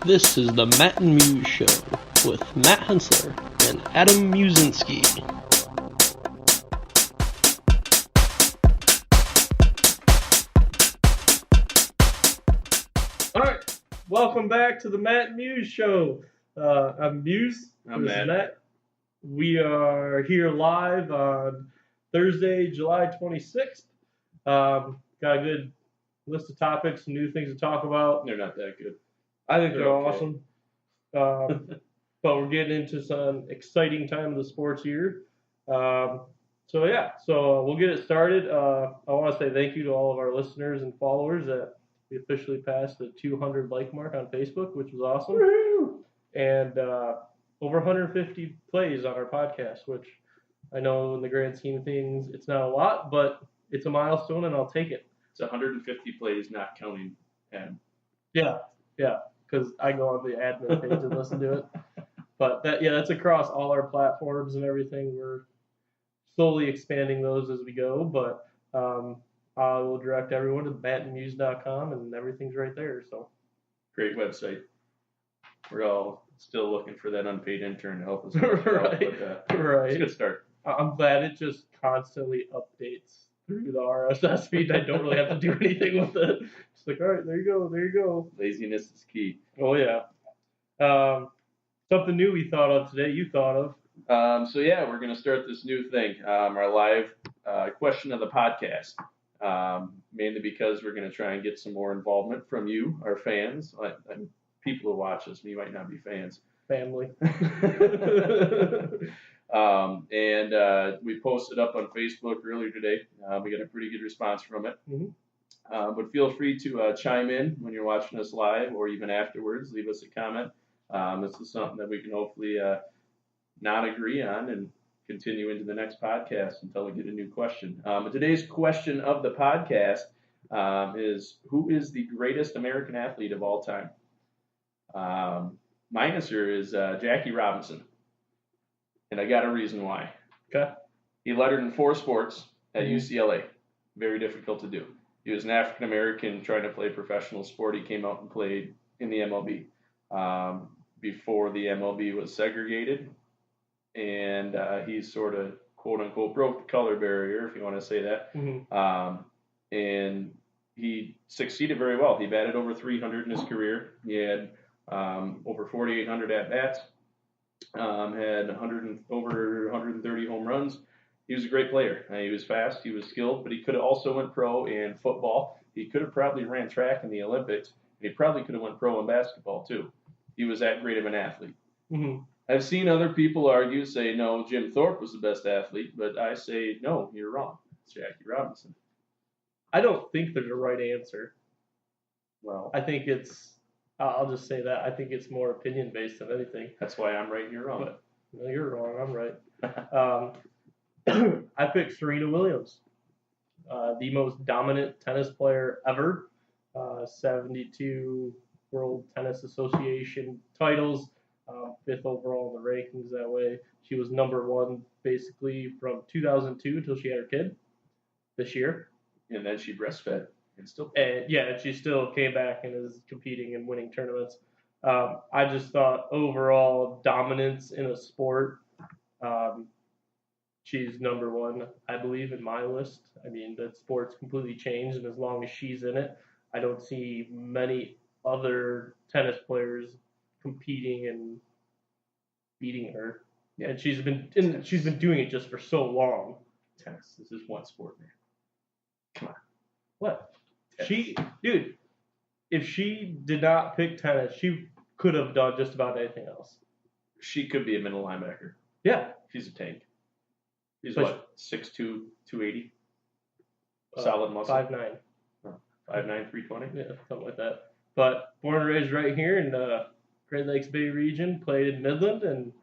This is the Matt and Muse Show with Matt Hensler and Adam Musinski. All right, welcome back to the Matt and Muse Show. I'm Muse. I'm this Matt. Is Matt. We are here live on Thursday, July 26th. Got a good list of topics, some new things to talk about. They're not that good. I think they're okay. awesome. But we're getting into some exciting time of the sports year. So we'll get it started. I want to say thank you to all of our listeners and followers that we officially passed the 200 like mark on Facebook, which was awesome. Woo-hoo! And over 150 plays on our podcast, which I know in the grand scheme of things, it's not a lot, but it's a milestone and I'll take it. It's 150 plays, not counting Adam. Yeah, because I go on the admin page and listen to it. But that's across all our platforms and everything. We're slowly expanding those as we go, but I will direct everyone to mattandmuse.com and everything's right there. So Great website. We're all still looking for that unpaid intern to help us. Right. It's a good start. I'm glad it just constantly updates through the RSS feed. I don't really have to do anything with it. It's like, all right, there you go. Laziness is key. Oh yeah. Something new we thought of today. You thought of. We're going to start this new thing, our live question of the podcast, mainly because we're going to try and get some more involvement from you, our fans, people who watch us. You might not be fans. Family. We posted up on Facebook earlier today. We got a pretty good response from it. Mm-hmm. But feel free to chime in when you're watching us live or even afterwards. Leave us a comment. This is something that we can hopefully not agree on and continue into the next podcast until we get a new question. Today's question of the podcast is, who is the greatest American athlete of all time? My answer is Jackie Robinson. And I got a reason why. Okay. He lettered in 4 sports at UCLA. Very difficult to do. He was an African American trying to play professional sport. He came out and played in the MLB before the MLB was segregated. And he sort of, quote unquote, broke the color barrier, if you want to say that. Mm-hmm. And he succeeded very well. He batted over 300 in his career. He had over 4,800 at-bats. Had over 130 home runs. He was a great player. He was fast, he was skilled, but he could have also went pro in football. He could have probably ran track in the Olympics. He probably could have went pro in basketball too. He was that great of an athlete. Mm-hmm. I've seen other people say, no, Jim Thorpe was the best athlete, but I say, no, you're wrong. It's Jackie Robinson. I don't think there's a right answer. Well, I think I'll just say that. I think it's more opinion based than anything. That's why I'm right and you're wrong. But, no, you're wrong. I'm right. I picked Serena Williams, the most dominant tennis player ever. 72 World Tennis Association titles, 5th overall in the rankings that way. She was number 1 basically from 2002 until she had her kid this year. And then she breastfed. And she still came back and is competing and winning tournaments. I just thought overall dominance in a sport, she's number 1, I believe, in my list. I mean, that sport's completely changed, and as long as she's in it, I don't see many other tennis players competing and beating her. Yeah. And she's been doing it just for so long. Tennis. This is one sport, man. Come on. What? If she did not pick tennis, she could have done just about anything else. She could be a middle linebacker. Yeah. She's a tank. She's But 6'2", 280? Solid muscle. 5'9". 5'9", 320? Yeah, something like that. But born and raised right here in the Great Lakes Bay region, played in Midland, and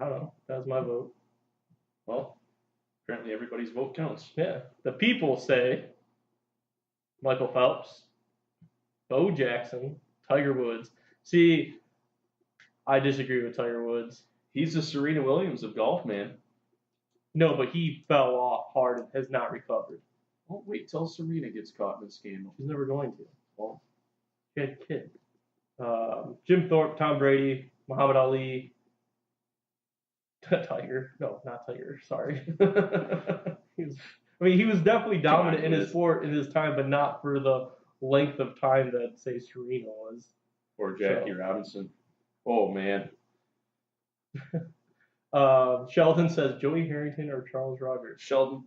I don't know, that was my vote. Well, apparently everybody's vote counts. Yeah. The people say Michael Phelps, Bo Jackson, Tiger Woods. See, I disagree with Tiger Woods. He's the Serena Williams of golf, man. No, but he fell off hard and has not recovered. Well, wait till Serena gets caught in a scandal. She's never going to. Well, she had a kid. Jim Thorpe, Tom Brady, Muhammad Ali, Tiger. No, not Tiger. Sorry. He was definitely dominant in his sport in his time, but not for the length of time that, say, Serena was. Or Jackie Robinson. Oh, man. Sheldon says Joey Harrington or Charles Rogers. Sheldon,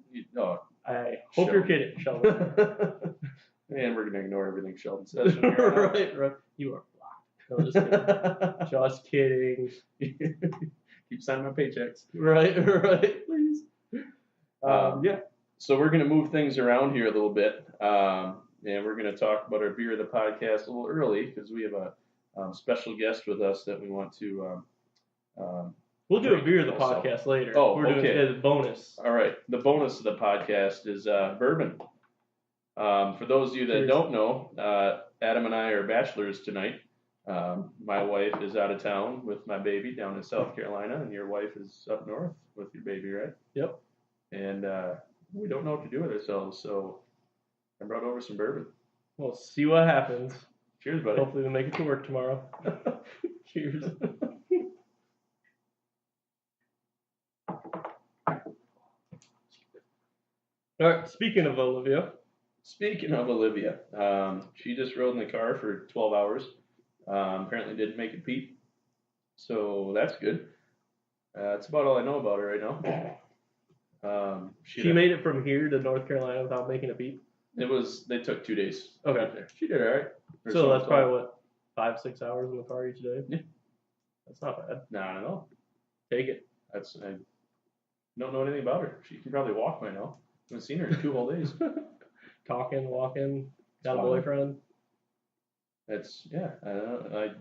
I hope you're kidding, Sheldon. And we're going to ignore everything Sheldon says. Right. You are blocked. No, just kidding. Keep signing my paychecks. Right, please. Yeah. So we're going to move things around here a little bit. And we're going to talk about our beer of the podcast a little early because we have a special guest with us that we want to. We'll do a beer of the podcast later. Oh, we're doing a bonus. All right. The bonus of the podcast is bourbon. For those of you that don't know, Adam and I are bachelors tonight. My wife is out of town with my baby down in South Carolina, and your wife is up north with your baby, right? Yep. And we don't know what to do with ourselves, so I brought over some bourbon. We'll see what happens. Cheers, buddy. Hopefully we make it to work tomorrow. Cheers. All right, speaking of Olivia, she just rode in the car for 12 hours. Apparently didn't make a peep, so that's good. That's about all I know about her right now. She made it from here to North Carolina without making a peep. They took 2 days. Okay. She did all right. So that's probably what, 5-6 hours in the car each day? Yeah. That's not bad. Not at all. Take it. I don't know anything about her. She can probably walk by now. I haven't seen her in 2 whole days. Talking, walking, got a boyfriend. That's, yeah.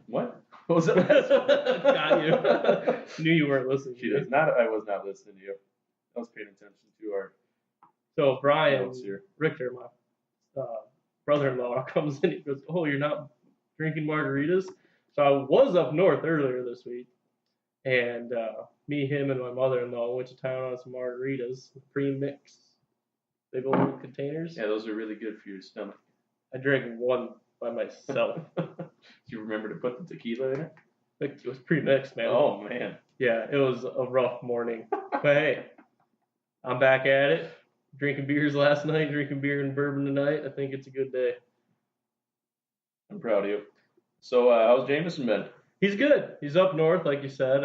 What? What was that? Got you. Knew you weren't listening. She does not. I was not listening to you. I was paying attention to our. So Brian Richter, my brother-in-law, comes in. He goes, "Oh, you're not drinking margaritas?" So I was up north earlier this week, and me, him, and my mother-in-law went to town on some margaritas, pre-mix, big old containers. Yeah, those are really good for your stomach. I drank one by myself. Do you remember to put the tequila in it? It was pre-mixed, man. Oh, man. Yeah, it was a rough morning. But hey, I'm back at it. Drinking beers last night, drinking beer and bourbon tonight. I think it's a good day. I'm proud of you. So, how's Jameson been? He's good. He's up north, like you said,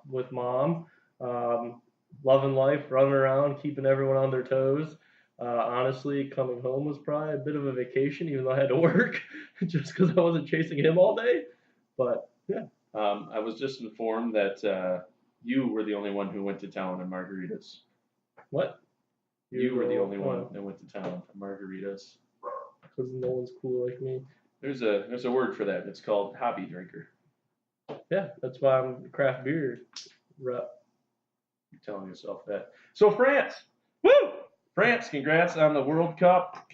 with Mom. Loving life, running around, keeping everyone on their toes. Honestly, coming home was probably a bit of a vacation, even though I had to work, just because I wasn't chasing him all day. But, yeah. I was just informed that you were the only one who went to town on margaritas. What? You were the only one that went to town on margaritas. Because no one's cool like me. There's a word for that. It's called hobby drinker. Yeah, that's why I'm a craft beer rep. You're telling yourself that. So France! Woo! France, congrats on the World Cup.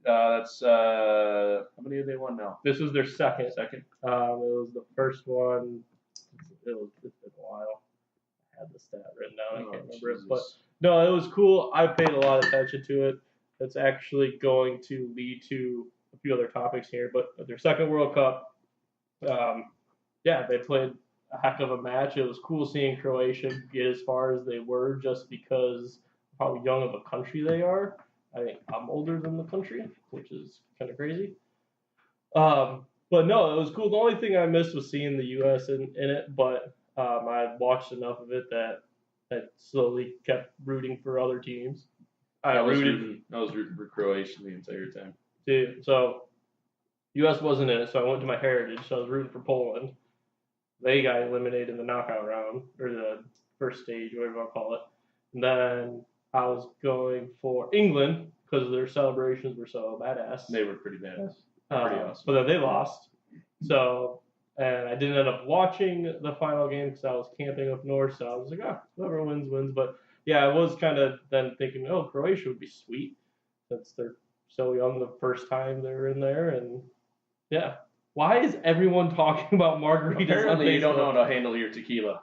That's how many have they won now? This was their second. It was the first one. It's been a while. I had the stat written down. I can't remember it, but no, it was cool. I paid a lot of attention to it. That's actually going to lead to a few other topics here. But their second World Cup, yeah, they played a heck of a match. It was cool seeing Croatia get as far as they were, just because of how young of a country they are. I think I'm older than the country, which is kind of crazy. But no, it was cool. The only thing I missed was seeing the U.S. in it, but I watched enough of it that I slowly kept rooting for other teams. I was rooting for Croatia the entire time. So U.S. wasn't in it, so I went to my heritage. So I was rooting for Poland. They got eliminated in the knockout round, or the first stage, whatever you want to call it. And then I was going for England because their celebrations were so badass. They were pretty badass. Pretty awesome. But then they lost. So, and I didn't end up watching the final game because I was camping up north. So I was like, whoever wins, wins. But yeah, I was kind of then thinking, Croatia would be sweet since they're so young the first time they're in there. And yeah. Why is everyone talking about margaritas? Apparently you don't know how to handle your tequila.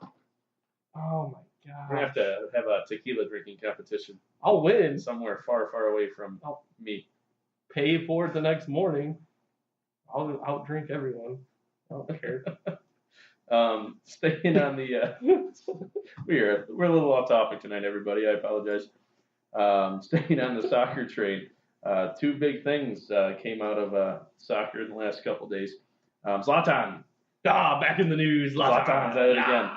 Oh my god. We're going to have a tequila drinking competition. I'll win. Somewhere far, far away from me. Pay for it the next morning. I'll outdrink everyone. I don't care. Staying on the, we're a little off topic tonight, everybody. I apologize. Staying on the soccer train, two big things came out of soccer in the last couple days. Zlatan. Back in the news. Zlatan's at it again.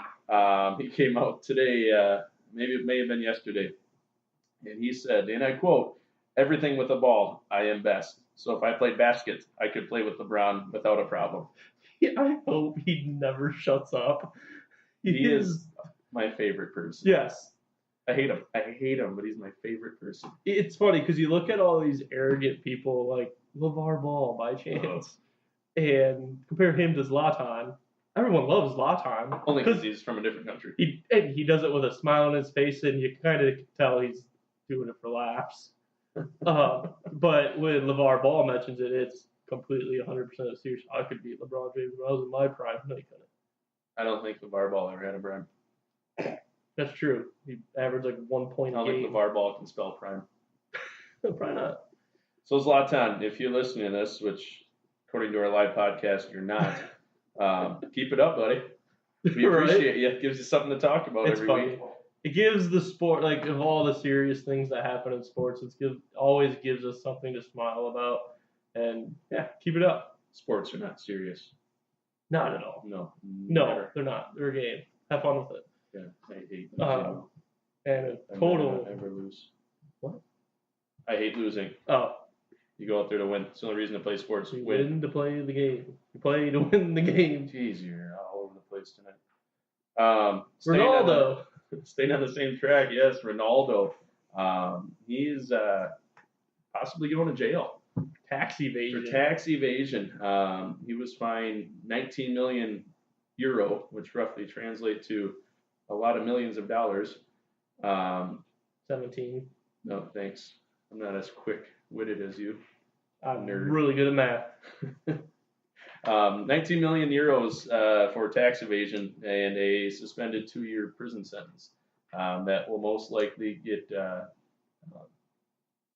He came out today, maybe it may have been yesterday, and he said, and I quote, "Everything with a ball, I am best. So if I played basket, I could play with LeBron without a problem." Yeah, I hope he never shuts up. He is my favorite person. Yes. I hate him, but he's my favorite person. It's funny because you look at all these arrogant people like LeVar Ball by chance and compare him to Zlatan. Everyone loves Zlatan. Only because he's from a different country. He does it with a smile on his face, and you kind of tell he's doing it for laughs. But when LeVar Ball mentions it, it's completely 100% serious. I could beat LeBron James when I was in my prime. No, he couldn't. I don't think LeVar Ball ever had a prime. That's true. He averaged like 1 point a game. I don't think LeVar Ball can spell prime. Probably not. So Zlatan, if you're listening to this, which according to our live podcast, you're not, keep it up, buddy. We appreciate you. It gives you something to talk about every week. It gives the sport, like, of all the serious things that happen in sports, always gives us something to smile about. And, yeah, keep it up. Sports are not serious. Not at all. No, they're not. They're a game. Have fun with it. Yeah, I hate losing. And a total... I never lose. What? I hate losing. Oh. You go out there to win. It's the only reason to play sports. You win to play the game. You play to win the game. Jeez, you're all over the place tonight. Ronaldo. Staying on the same track, yes, Ronaldo. He's possibly going to jail. Tax evasion. For tax evasion. He was fined 19 million euro, which roughly translates to a lot of millions of dollars. 17. No, thanks. I'm not as quick-witted as you. I'm really good at math. 19 million euros for tax evasion and a suspended 2-year prison sentence that will most likely get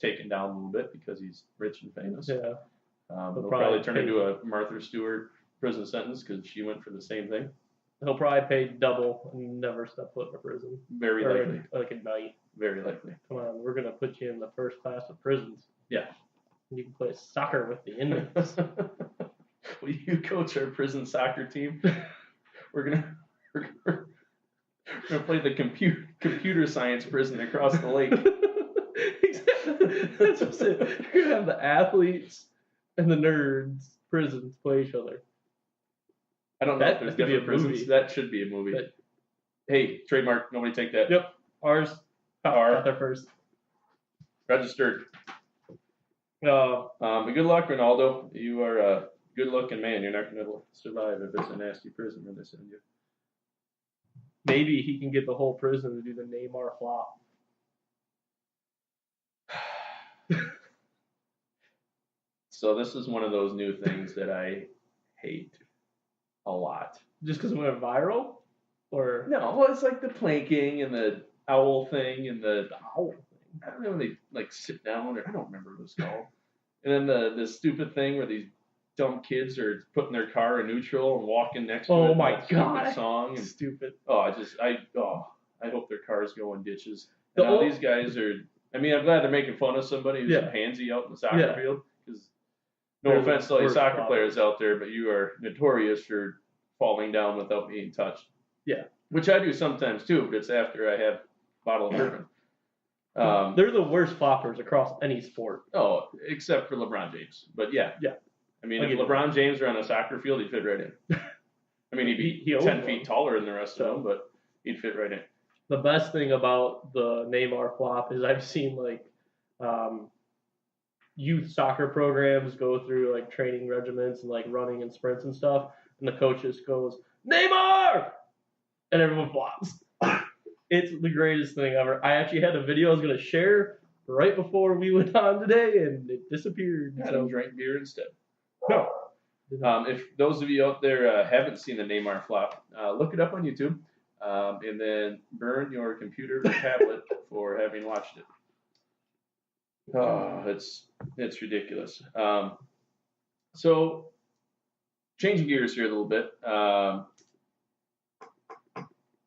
taken down a little bit because he's rich and famous. Yeah. They'll probably turn into a Martha Stewart prison sentence because she went for the same thing. He'll probably pay double and never step foot in a prison. Very likely. Like a night. Very likely. Come on, we're going to put you in the first class of prisons. Yeah. And you can play soccer with the inmates. Will you coach our prison soccer team? We're gonna play the computer science prison across the lake. Exactly. That's what I'm saying. You're gonna have the athletes and the nerds prisons play each other. I don't know if there's different prisons. That should be a movie. But, hey, trademark. Nobody take that. Yep. Ours. Got there first. Registered. But good luck, Ronaldo. You are a good-looking man. You're not going to survive if it's a nasty prison where they send you. Maybe he can get the whole prison to do the Neymar flop. So this is one of those new things that I hate a lot. Just because it went viral? Or no, well, it's like the planking and the owl thing and the owl thing. I don't know when they like sit down or I don't remember what it's called. And then the stupid thing where these dumb kids are putting their car in neutral and walking next to it. Oh my god! Song and, stupid. I hope their cars go in ditches. And all these guys are. I mean, I'm glad they're making fun of somebody who's a pansy out in the soccer field. Because no offense to all you soccer players out there, but you are notorious for falling down without being touched. Yeah. Which I do sometimes too, but it's after I have a bottle of bourbon. They're the worst floppers across any sport. Oh, except for LeBron James. But yeah. I mean, if LeBron James were on a soccer field, he'd fit right in. I mean, he'd be 10 feet taller than the rest of them, but he'd fit right in. The best thing about the Neymar flop is I've seen like youth soccer programs go through like training regiments and like running and sprints and stuff, and the coach just goes, Neymar! And everyone flops. It's the greatest thing ever. I actually had a video I was going to share right before we went on today, and it disappeared. So drank beer instead. No. If those of you out there haven't seen the Neymar flop, look it up on YouTube, and then burn your computer or tablet for having watched it. Oh, it's ridiculous. So changing gears here a little bit.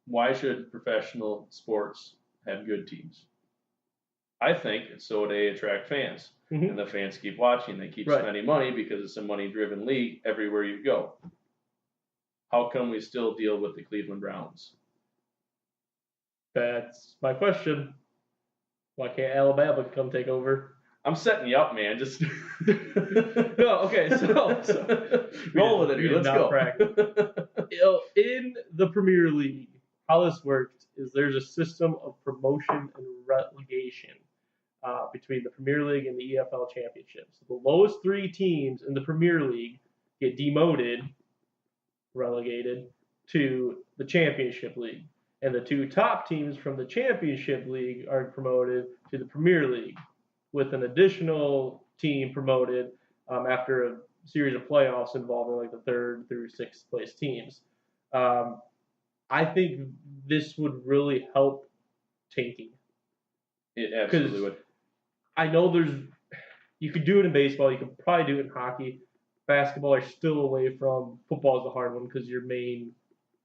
Why should professional sports have good teams? I think it's so they attract fans, and the fans keep watching. They keep spending money because it's a money-driven league everywhere you go. How come we still deal with the Cleveland Browns? That's my question. Why can't Alabama come take over? I'm setting you up, man. Just no, okay. So roll with it here. Let's go. In the Premier League, how this works is there's a system of promotion and relegation between the Premier League and the EFL Championships. The lowest 3 teams in the Premier League get demoted, relegated to the Championship League, and the 2 top teams from the Championship League are promoted to the Premier League, with an additional team promoted after a series of playoffs involving like the 3rd through 6th place teams. I think this would really help tanking. It absolutely would. I know you could do it in baseball, you could probably do it in hockey. Basketball are still away from. Football is the hard one because your main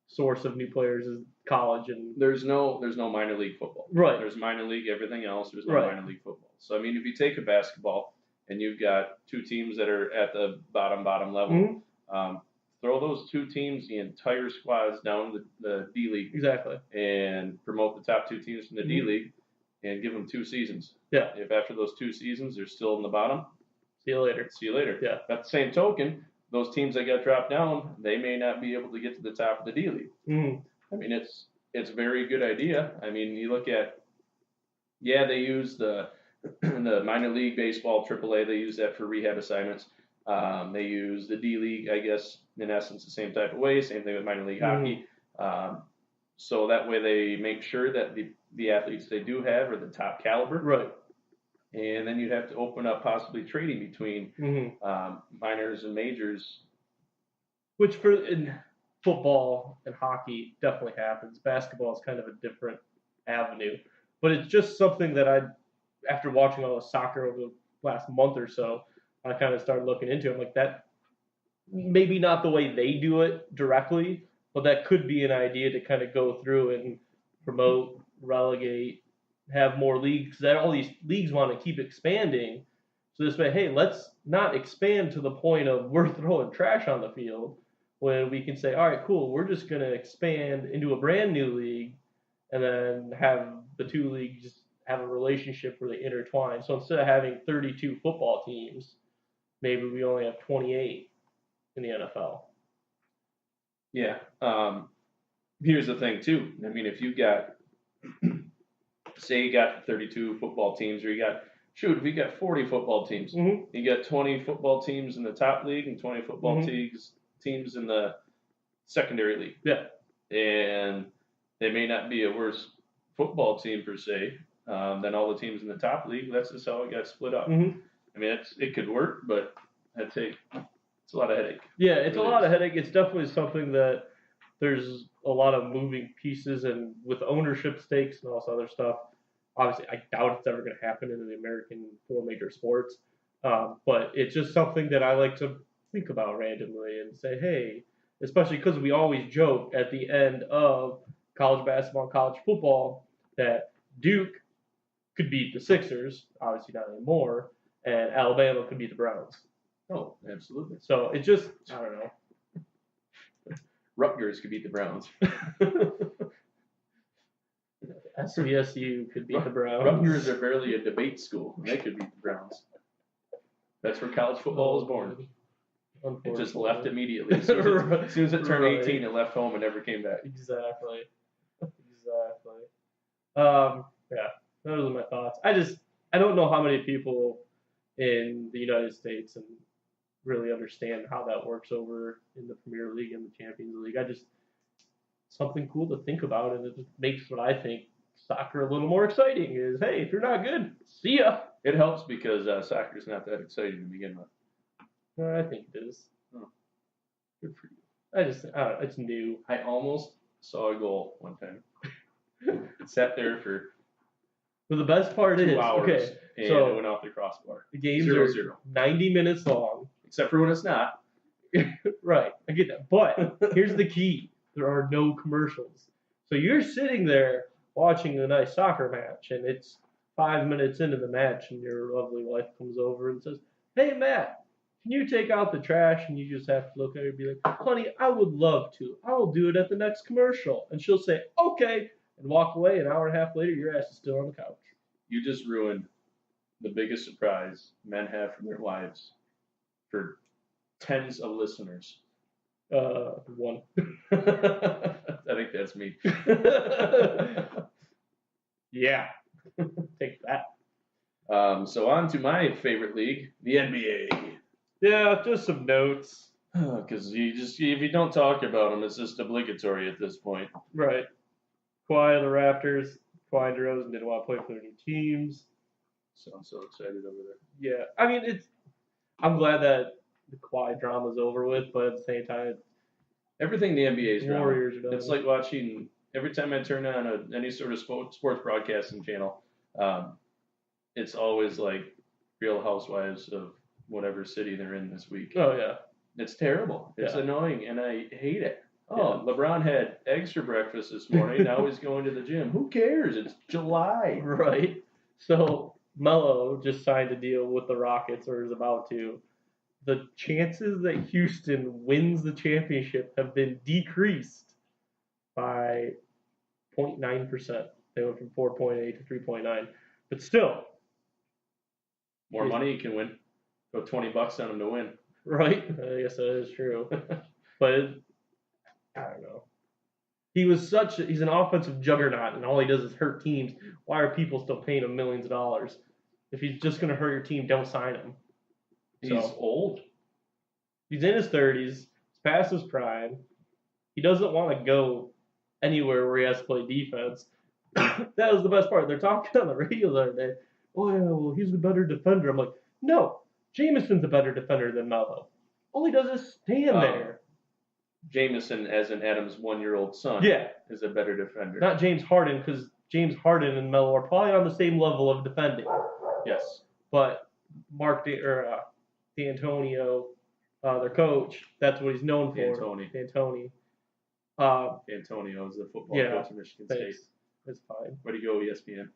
source of new players is college, and there's no minor league football. Right. There's minor league everything else. There's no minor league football. So I mean, if you take a basketball and you've got 2 teams that are at the bottom level, throw those 2 teams, the entire squads down the D League. Exactly. And promote the top 2 teams from the D League and give them 2 seasons. Yeah. If after those 2 seasons they're still in the bottom, see you later. See you later. Yeah. At the same token, those teams that got dropped down, they may not be able to get to the top of the D League. I mean, it's a very good idea. I mean, you look at, they use the minor league baseball, AAA, they use that for rehab assignments. They use the D League, I guess, in essence, the same type of way. Same thing with minor league hockey. So that way they make sure that the athletes they do have are the top caliber. Right. And then you'd have to open up possibly trading between minors and majors. Which in football and hockey definitely happens. Basketball is kind of a different avenue. But it's just something that after watching all the soccer over the last month or so, I kind of started looking into. I'm like, that maybe not the way they do it directly, but that could be an idea to kind of go through and promote, relegate, have more leagues. That all these leagues want to keep expanding. So this way, hey, let's not expand to the point of we're throwing trash on the field, when we can say, all right, cool, we're just going to expand into a brand new league and then have the 2 leagues have a relationship where they intertwine. So instead of having 32 football teams, maybe we only have 28 in the NFL. Yeah. Here's the thing, too. I mean, if you got, say you got 32 football teams, or if you got 40 football teams, you got 20 football teams in the top league and 20 football teams in the secondary league. Yeah. And they may not be a worse football team per se than all the teams in the top league. That's just how it got split up. I mean, it could work, but it's a lot of headache. Yeah, it's a lot of headache. It's definitely something that there's a lot of moving pieces, and with ownership stakes and all this other stuff, obviously I doubt it's ever going to happen in the American 4 major sports. But it's just something that I like to think about randomly and say, hey, especially because we always joke at the end of college basketball and college football that Duke could beat the Sixers, obviously not anymore, and Alabama could beat the Browns. Oh, absolutely. So it just, I don't know. Rutgers could beat the Browns. SVSU could beat the Browns. Rutgers are barely a debate school. They could beat the Browns. That's where college football was born. It just left immediately. As soon as it turned 18, it left home and never came back. Exactly. Yeah, those are my thoughts. I don't know how many people in the United States and really understand how that works over in the Premier League and the Champions League. Something cool to think about, and it just makes what I think soccer a little more exciting is, hey, if you're not good, see ya. It helps because soccer's not that exciting to begin with. I think it is. Oh. Good for you. I don't know, it's new. I almost saw a goal one time. Sat there for the best part 2 is, hours, okay, and so it went off the crossbar. The games 0-0. are 90 minutes long. Except for when it's not. Right, I get that. But here's the key: there are no commercials. So you're sitting there watching a nice soccer match, and it's 5 minutes into the match, and your lovely wife comes over and says, "Hey, Matt, can you take out the trash?" And you just have to look at her and be like, "Honey, I would love to. I'll do it at the next commercial." And she'll say, "Okay," and walk away. An hour and a half later, your ass is still on the couch. You just ruined the biggest surprise men have from their wives for tens of listeners. One. I think that's me. Yeah. Take that. So on to my favorite league, the NBA. Yeah, just some notes. Because if you don't talk about them, it's just obligatory at this point. Right. Kawhi the Raptors. Kawhi and DeRozan didn't want to play for their new teams. So I'm so excited over there. Yeah, I mean I'm glad that the Kawhi drama's over with, but at the same time, everything the NBA is Warriors are done. It's like watching every time I turn on any sort of sports broadcasting channel. It's always like Real Housewives of whatever city they're in this week. Oh yeah, it's terrible. It's annoying, and I hate it. Oh, yeah. LeBron had eggs for breakfast this morning. Now he's going to the gym. Who cares? It's July. Right. So Melo just signed a deal with the Rockets, or is about to. The chances that Houston wins the championship have been decreased by 0.9%. They went from 4.8 to 3.9. But still. More money you can win. Go $20 on him to win. Right? I guess that is true. But I don't know. He's an offensive juggernaut, and all he does is hurt teams. Why are people still paying him millions of dollars? If he's just going to hurt your team, don't sign him. He's old. He's in his 30s. He's past his prime. He doesn't want to go anywhere where he has to play defense. That was the best part. They're talking on the radio the other day. Oh, yeah, well, he's the better defender. I'm like, no, Jameson's a better defender than Melo. All he does is stand there. Jameson, as in Adam's 1-year-old son, is a better defender. Not James Harden, because James Harden and Melo are probably on the same level of defending. Yes. But D'Antonio, their coach, that's what he's known for. D'Antoni. Antonio is the football coach of Michigan State. It's fine. Way to go, ESPN.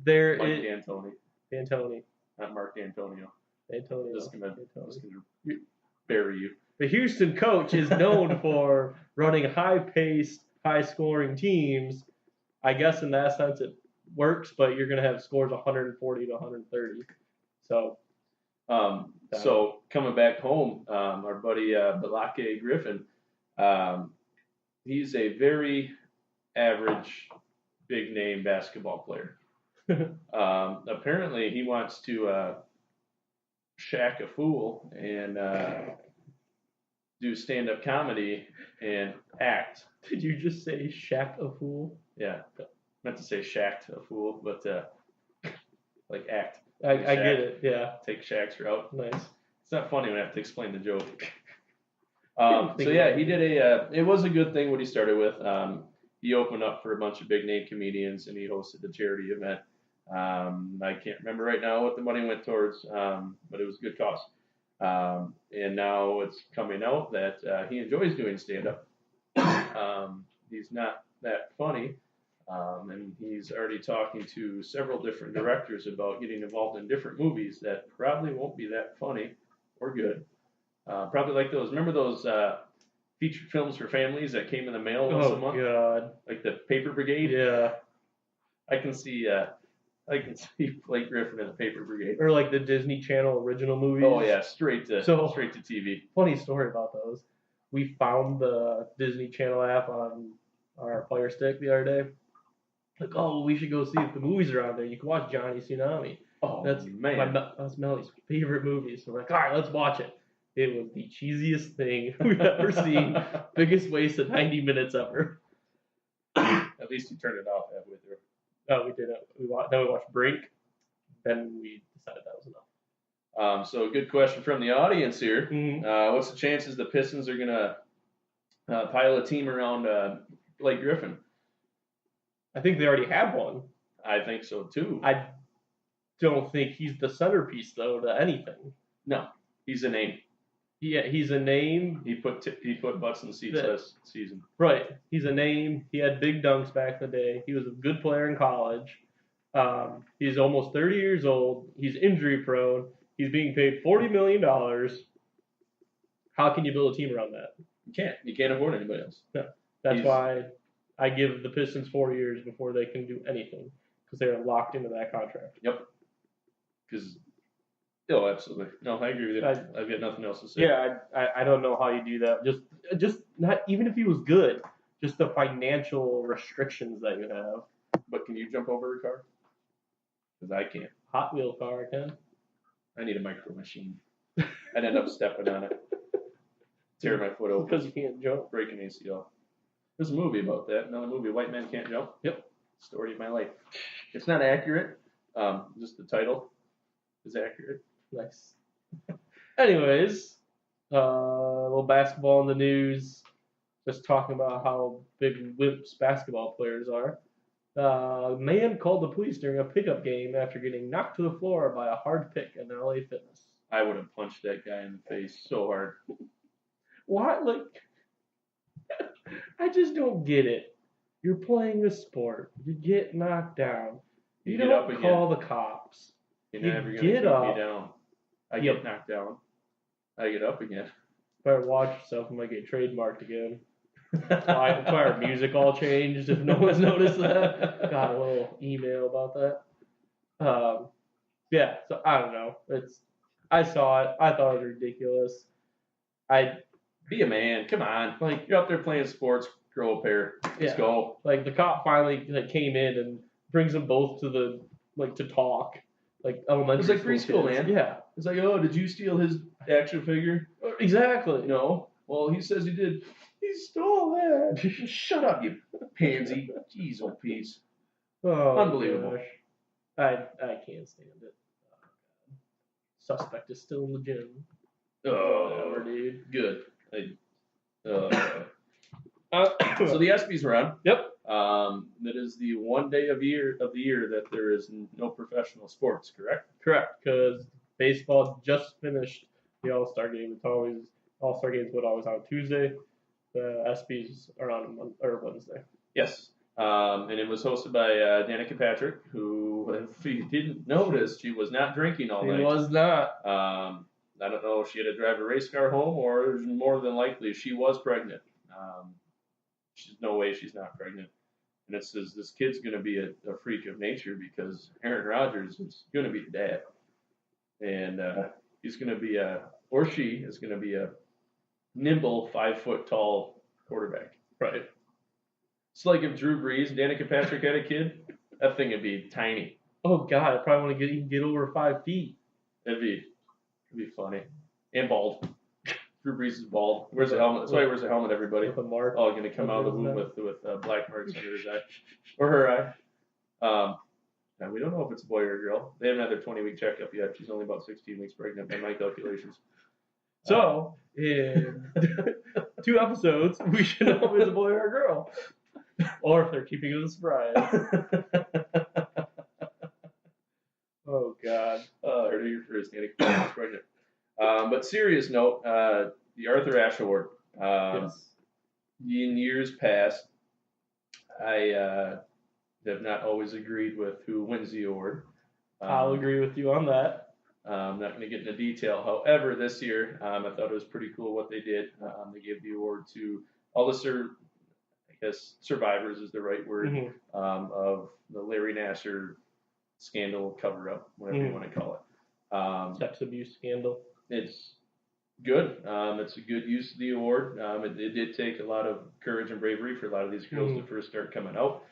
D'Antoni. Not Mark D'Antonio. Antonio. Just gonna bury you. The Houston coach is known for running high-paced, high-scoring teams. I guess in that sense it works, but you're going to have scores 140 to 130. So, coming back home, our buddy Balake Griffin, he's a very average, big-name basketball player. Apparently, he wants to shack a fool and do stand-up comedy and act. Did you just say shack a fool? Yeah. Meant to say shacked a fool, but like act. I get it, yeah. Take Shaq's route. Nice. It's not funny when I have to explain the joke. He did it was a good thing what he started with. He opened up for a bunch of big-name comedians, and he hosted a charity event. I can't remember right now what the money went towards, but it was a good cause. And now it's coming out that he enjoys doing stand-up. He's not that funny, and he's already talking to several different directors about getting involved in different movies that probably won't be that funny or good. Probably like those, remember those feature films for families that came in the mail once a month? Oh, God. Like the Paper Brigade? Yeah. I can see Blake Griffin in the Paper Brigade. Or like the Disney Channel original movies. Oh yeah, straight to TV. Funny story about those. We found the Disney Channel app on our Fire Stick the other day. Like, oh, we should go see if the movies are on there. You can watch Johnny Tsunami. Oh, that's Melly's favorite movie. So we're like, all right, let's watch it. It was the cheesiest thing we've ever seen. Biggest waste of 90 minutes ever. At least you turned it off halfway through. No, we didn't. Then we watched Brink. Then we decided that was enough. So a good question from the audience here. Mm-hmm. What's the chances the Pistons are going to pile a team around Blake Griffin? I think they already have one. I think so, too. I don't think he's the centerpiece, though, to anything. No, he's a name. he's a name. He put butts in seats last season. Right. He's a name. He had big dunks back in the day. He was a good player in college. He's almost 30 years old. He's injury prone. He's being paid $40 million. How can you build a team around that? You can't. You can't afford anybody else. No. That's why I give the Pistons 4 years before they can do anything, because they're locked into that contract. Yep. Because, absolutely. No, I agree with you. I've got nothing else to say. Yeah, I don't know how you do that. Just not even if he was good, just the financial restrictions that you have. But can you jump over a car? Because I can't. Hot wheel car, I can. I need a micro machine. I'd end up stepping on it. Tear my foot open. Because you can't jump. Break an ACL. There's a movie about that. Another movie, White Man Can't Jump. Yep. Story of my life. It's not accurate. Just the title is accurate. Nice. Anyways, a little basketball in the news. Just talking about how big wimps basketball players are. A man called the police during a pickup game after getting knocked to the floor by a hard pick in LA Fitness. I would have punched that guy in the face so hard. Why? Like, I just don't get it. You're playing a sport. You get knocked down. You don't call the cops. You're never going to keep me down. I get knocked down. I get up again. Better watch yourself. I might get trademarked again. That's why our music all changed, if no one's noticed that. Got a little email about that. Yeah, so I don't know. I saw it. I thought it was ridiculous. Be a man. Come on. Like, you're out there playing sports. Grow a pair. Let's go. Like, the cop finally came in and brings them both to to talk. Like, elementary school. It's like preschool, man. Yeah. It's like, oh, did you steal his action figure? Exactly. No. Well, he says he did. He stole that. Shut up, you pansy. Jeez, old piece. Oh, unbelievable. Gosh. I can't stand it. Suspect is still in the gym. Whatever, dude. Good. So the ESPYs were on. Yep. That is the one day of the year that there is no professional sports, correct? Correct, because baseball just finished the All-Star game. All-Star games would always on Tuesday. The ESPYs are on Wednesday. Yes. And it was hosted by Danica Patrick, who, if you didn't notice, she was not drinking all night. She was not. I don't know if she had to drive a race car home, or more than likely she was pregnant. There's no way she's not pregnant. And it says this kid's going to be a freak of nature because Aaron Rodgers is going to be the dad. And he's going to be she is going to be a nimble, 5-foot-tall quarterback. Right. It's like if Drew Brees and Danica Patrick had a kid, that thing would be tiny. Oh, God, I probably want to get over 5 feet. It'd be funny. And bald. Drew Brees is bald. Where's the helmet? That's why he wears a helmet, everybody. With a mark. Oh, going to come out of the womb with black marks under his eye. Or her eye. And we don't know if it's a boy or a girl. They haven't had their 20-week checkup yet. She's only about 16 weeks pregnant by my calculations. So, in 2 episodes, we should know if it's a boy or a girl. Or if they're keeping it a surprise. Oh, God. Heard it here first. Danica pregnant. But serious note, the Arthur Ashe Award. Yes. In years past, I have not always agreed with who wins the award. I'll agree with you on that. I'm not going to get into detail. However, this year, I thought it was pretty cool what they did. They gave the award to all the survivors is the right word, of the Larry Nassar scandal cover-up, whatever you want to call it. Sex abuse scandal. It's good. It's a good use of the award. It did take a lot of courage and bravery for a lot of these girls to first start coming out.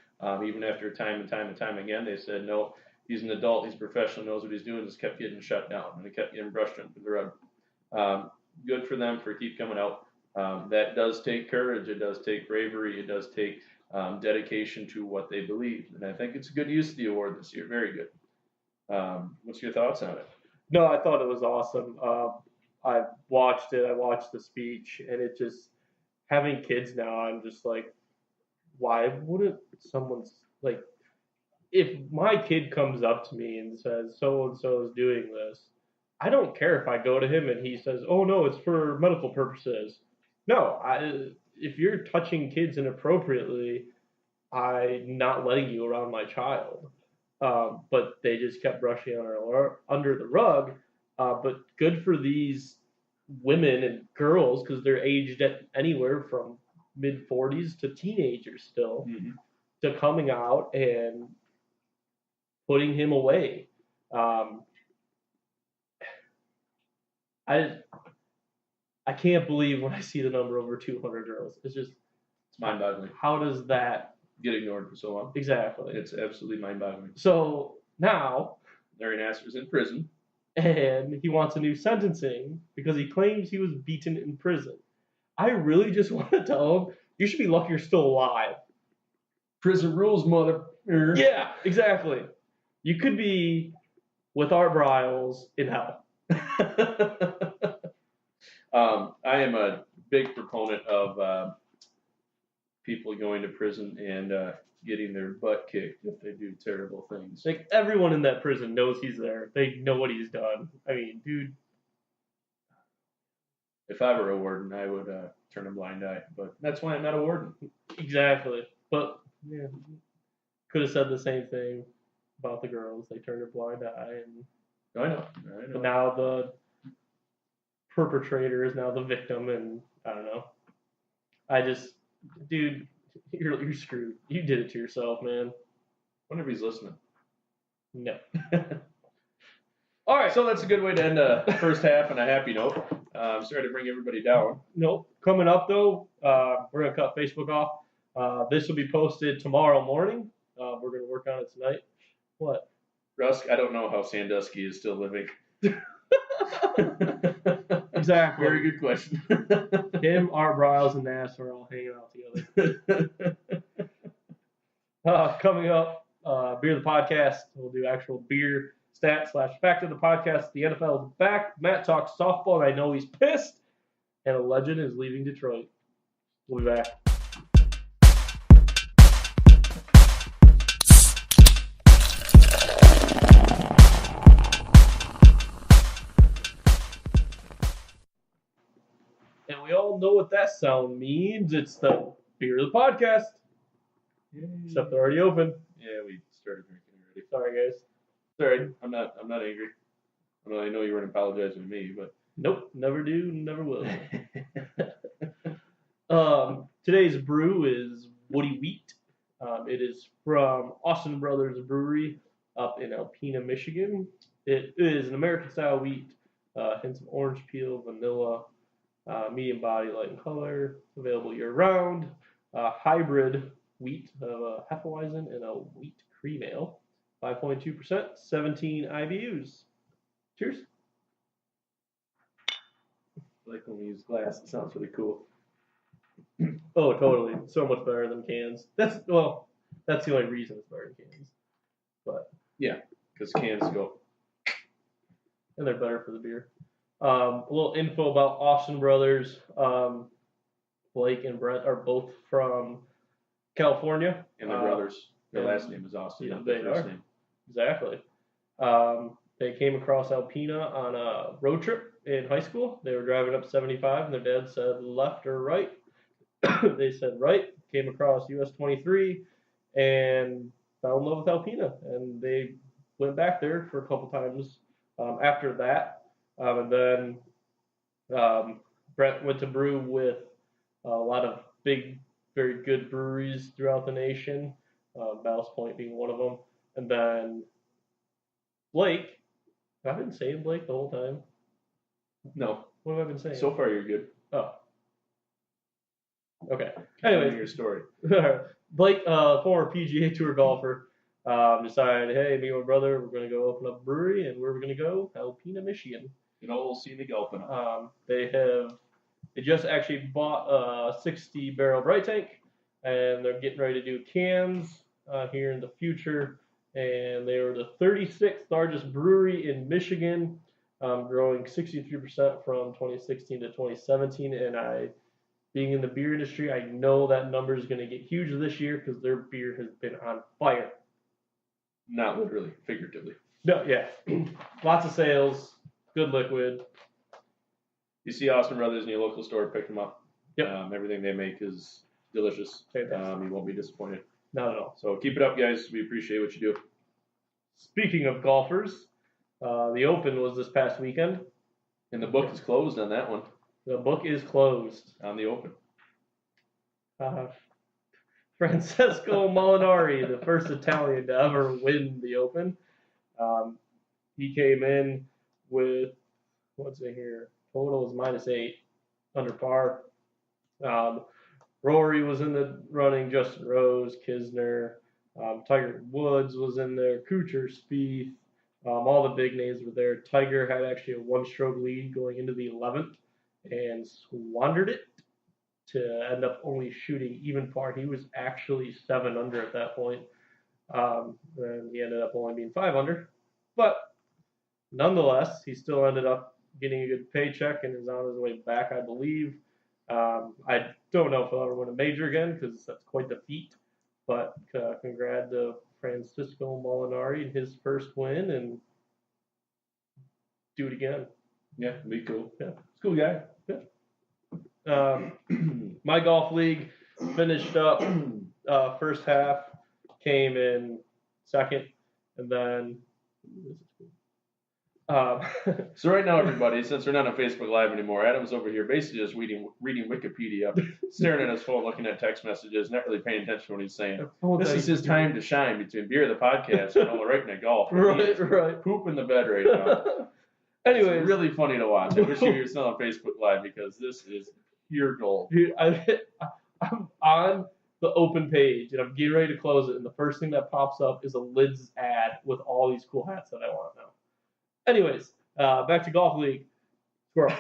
Even after time and time again, they said, no, he's an adult, he's professional, knows what he's doing, just kept getting shut down, and it kept getting brushed under the rug. Good for them for keep coming out. That does take courage, it does take bravery, it does take dedication to what they believe. And I think it's a good use of the award this year. Very good. What's your thoughts on it? No, I thought it was awesome. I watched it. I watched the speech, and it just, having kids now, I'm just like, why wouldn't someone's, like, if my kid comes up to me and says, so-and-so is doing this, I don't care if I go to him and he says, "Oh no, it's for medical purposes." No, if you're touching kids inappropriately, I'm not letting you around my child. But they just kept brushing under the rug. But good for these women and girls because they're aged at anywhere from mid 40s to teenagers still to coming out and putting him away. I can't believe when I see the number over 200 girls. It's mind-boggling. How does that get ignored for so long? Exactly. It's absolutely mind-boggling. So now Larry Nassar's in prison, and he wants a new sentencing because he claims he was beaten in prison. I really just want to tell him you should be lucky you're still alive. Prison rules, mother. Yeah, exactly. You could be with Art Briles in hell. I am a big proponent of people going to prison and getting their butt kicked if they do terrible things. Like, everyone in that prison knows he's there. They know what he's done. I mean, dude. If I were a warden, I would turn a blind eye. But that's why I'm not a warden. Exactly. But, yeah, could have said the same thing about the girls. They turned a blind eye. I know. But now the perpetrator is now the victim, and I don't know. Dude, you're screwed. You did it to yourself, man. I wonder if he's listening. No. All right, so that's a good way to end the first half on a happy note. I'm sorry to bring everybody down. Nope. Coming up, though, we're going to cut Facebook off. This will be posted tomorrow morning. We're going to work on it tonight. What? Rusk, I don't know how Sandusky is still living. Exactly. Very good question. Him, Art Briles, and Nass are all hanging out together. Coming up, Beer the Podcast. We'll do actual beer stats / fact of the podcast. The NFL is back. Matt talks softball, and I know he's pissed. And a legend is leaving Detroit. We'll be back. And we all know what that sound means. It's the Beer of the Podcast. Yay. Except they're already open. Yeah, we started drinking already. Sorry, guys. Sorry, I'm not angry. I know you weren't apologizing to me, but nope, never do, never will. Today's brew is Woody Wheat. It is from Austin Brothers Brewery up in Alpena, Michigan. It is an American-style wheat, hints of orange peel, vanilla, medium body, light in color, available year-round. Hybrid wheat of a Hefeweizen and a wheat cream ale. 5.2%, 17 IBUs. Cheers. I like when we use glass. It sounds really cool. Oh, totally. So much better than cans. That's the only reason it's better than cans. But yeah, because cans go. And they're better for the beer. A little info about Austin Brothers. Blake and Brett are both from California. And they're brothers. Their last name is Austin, yeah, not their first name. Exactly. They came across Alpena on a road trip in high school. They were driving up 75, and their dad said left or right. They said right. Came across US 23 and fell in love with Alpena, and they went back there for a couple times after that. And then Brett went to brew with a lot of big, very good breweries throughout the nation, Ballast Point being one of them. And then Blake, have I been saying Blake the whole time? No. What have I been saying? So far, you're good. Oh. Okay. Anyway, your story. Blake, former PGA Tour golfer, decided, hey, me and my brother, we're going to go open up a brewery, and where are we going to go? Alpena, Michigan. An old scenic Alpena. They just actually bought a 60-barrel bright tank, and they're getting ready to do cans here in the future. And they were the 36th largest brewery in Michigan, growing 63% from 2016 to 2017. And being in the beer industry, I know that number is going to get huge this year because their beer has been on fire. Not literally, figuratively. No, yeah. Lots of sales. Good liquid. You see Austin Brothers in your local store, pick them up. Yep. Everything they make is delicious. Fantastic. You won't be disappointed. Not at all. So keep it up, guys. We appreciate what you do. Speaking of golfers, the Open was this past weekend. And the book is closed on that one. The book is closed. On the Open. Francesco Molinari, the first Italian to ever win the Open. He came in with, what's it here? Total is -8 under par. Rory was in the running, Justin Rose, Kisner, Tiger Woods was in there, Kuchar, Spieth, all the big names were there. Tiger had actually a one-stroke lead going into the 11th and squandered it to end up only shooting even par. He was actually 7 under at that point. And he ended up only being 5 under. But nonetheless, he still ended up getting a good paycheck and is on his way back, I believe. I don't know if he'll ever win a major again because that's quite the feat. But congrats to Francisco Molinari in his first win and do it again. Yeah, be cool. Yeah. It's a cool guy. My golf league finished up first half, came in second, and then so right now, everybody, since we're not on Facebook Live anymore, Adam's over here basically just reading Wikipedia, staring at his phone, looking at text messages, not really paying attention to what he's saying. This is his time to shine between beer, the podcast, and all right at golf. Right. Poop in the bed right now. Anyway, it's really funny to watch. I wish you were still on Facebook Live because this is pure gold. Dude, I'm on the Open page and I'm getting ready to close it, and the first thing that pops up is a Lids ad with all these cool hats that I want now. Anyways, back to golf league. Squirrel.